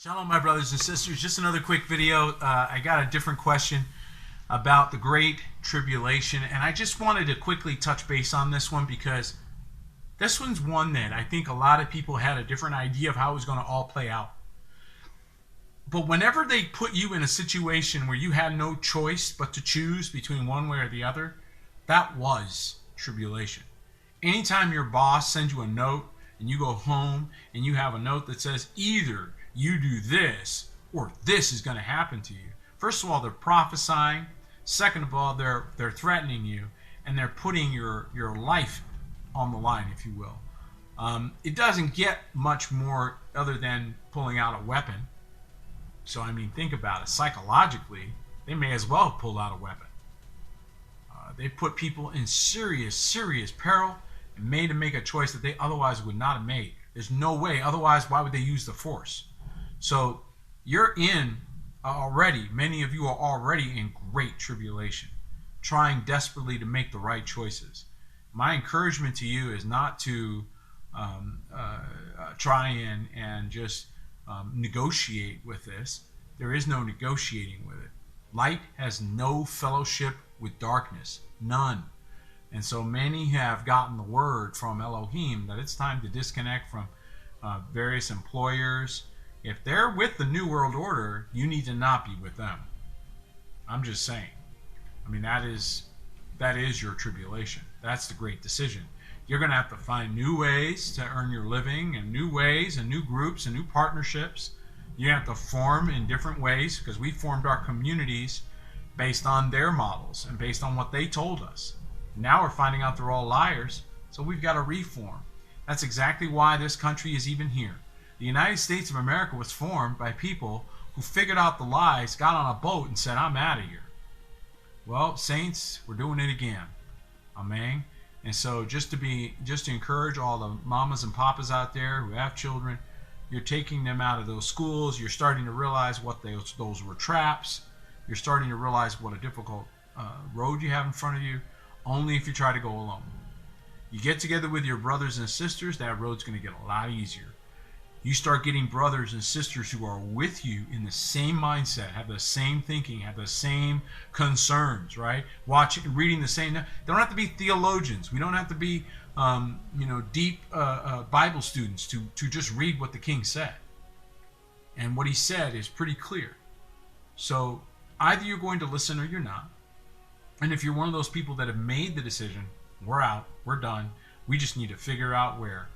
Shalom, my brothers and sisters. Just another quick video. I got a different question about the Great Tribulation, and I just wanted to quickly touch base on this one because this one's one that I think a lot of people had a different idea of how it was going to all play out. But whenever they put you in a situation where you had no choice but to choose between one way or the other, that was tribulation. Anytime your boss sends you a note and you go home and you have a note that says either you do this or this is going to happen to you. First of all, they're prophesying. Second of all, they're threatening you, and they're putting your life on the line, if you will. It doesn't get much more other than pulling out a weapon. So, I mean, think about it. Psychologically, they may as well have pulled out a weapon. They put people in serious peril and made them make a choice that they otherwise would not have made. There's no way. Otherwise, why would they use the force? So you're in already, many of you are already in great tribulation, trying desperately to make the right choices. My encouragement to you is not to try and just negotiate with this. There is no negotiating with it. Light has no fellowship with darkness, none. And so many have gotten the word from Elohim that it's time to disconnect from various employers. If they're with the New World Order, you need to not be with them. I'm just saying. I mean, that is your tribulation. That's the great decision. You're going to have to find new ways to earn your living, and new ways and new groups and new partnerships. You have to form in different ways, because we formed our communities based on their models and based on what they told us. Now we're finding out they're all liars, so we've got to reform. That's exactly why this country is even here. The United States of America was formed by people who figured out the lies, got on a boat, and said, I'm out of here. Well, saints, we're doing it again. Amen. And so just to encourage all the mamas and papas out there who have children, you're taking them out of those schools. You're starting to realize what those were traps. You're starting to realize what a difficult road you have in front of you, only if you try to go alone. You get together with your brothers and sisters, that road's going to get a lot easier. You start getting brothers and sisters who are with you in the same mindset, have the same thinking, have the same concerns, right? Watching, reading the same. They don't have to be theologians. We don't have to be, deep Bible students to just read what the king said. And what he said is pretty clear. So either you're going to listen or you're not. And if you're one of those people that have made the decision, we're out, we're done. We just need to figure out where.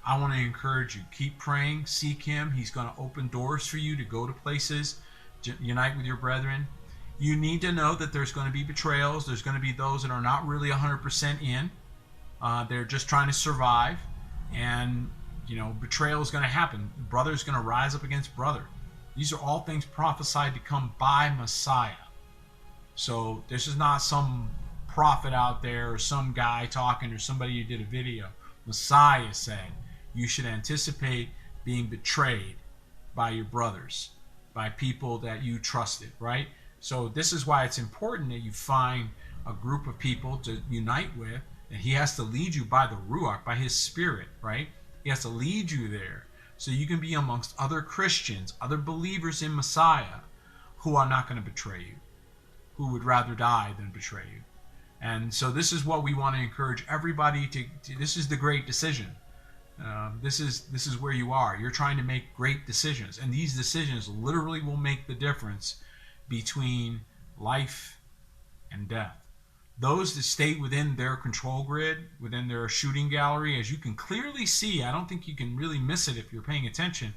I want to encourage you. Keep praying. Seek him. He's going to open doors for you to go to places. Unite with your brethren. You need to know that there's going to be betrayals. There's going to be those that are not really 100% in. They're just trying to survive. And, betrayal is going to happen. Brother is going to rise up against brother. These are all things prophesied to come by Messiah. So this is not some prophet out there or some guy talking or somebody who did a video. Messiah said, you should anticipate being betrayed by your brothers, by people that you trusted, right? So this is why it's important that you find a group of people to unite with, and he has to lead you by the Ruach, by his spirit, right? He has to lead you there so you can be amongst other Christians, other believers in Messiah who are not going to betray you, who would rather die than betray you. And so this is what we want to encourage everybody to this is the great decision. This is where you are. You're trying to make great decisions. And these decisions literally will make the difference between life and death. Those that stay within their control grid, within their shooting gallery, as you can clearly see, I don't think you can really miss it if you're paying attention,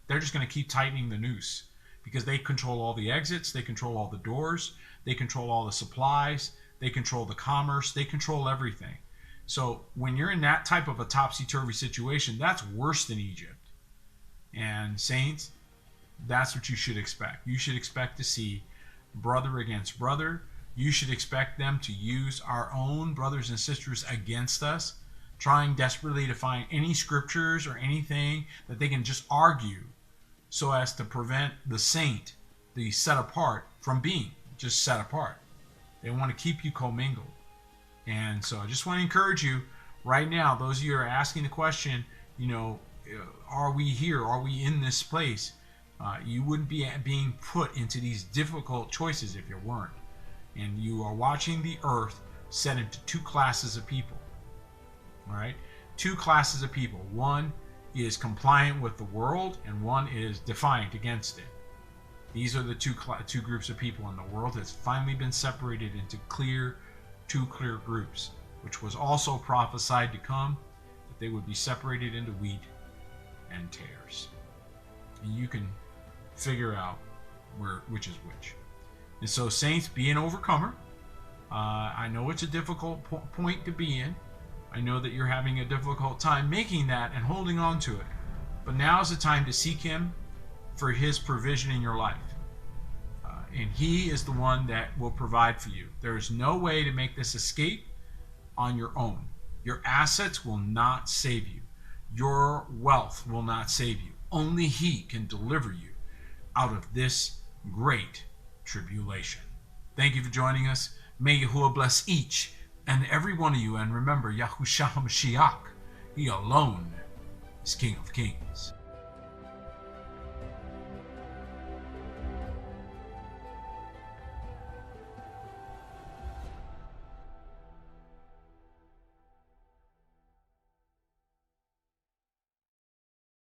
they're just going to keep tightening the noose because they control all the exits, they control all the doors, they control all the supplies, they control the commerce, they control everything. So when you're in that type of a topsy-turvy situation, that's worse than Egypt. And saints, that's what you should expect. You should expect to see brother against brother. You should expect them to use our own brothers and sisters against us, trying desperately to find any scriptures or anything that they can just argue so as to prevent the saint, the set apart, from being just set apart. They want to keep you commingled. And so I just want to encourage you right now, those of you who are asking the question, are we here? Are we in this place? You wouldn't be being put into these difficult choices if you weren't. And you are watching the earth set into two classes of people. All right? Two classes of people. One is compliant with the world, and one is defiant against it. These are the two groups of people in the world. It's finally been separated into two clear groups, which was also prophesied to come, that they would be separated into wheat and tares. And you can figure out which is which. And so, saints, be an overcomer. I know it's a difficult point to be in. I know that you're having a difficult time making that and holding on to it. But now is the time to seek Him for His provision in your life. And He is the one that will provide for you. There is no way to make this escape on your own. Your assets will not save you. Your wealth will not save you. Only He can deliver you out of this great tribulation. Thank you for joining us. May Yahuwah bless each and every one of you. And remember, Yahushua HaMashiach, He alone is King of Kings.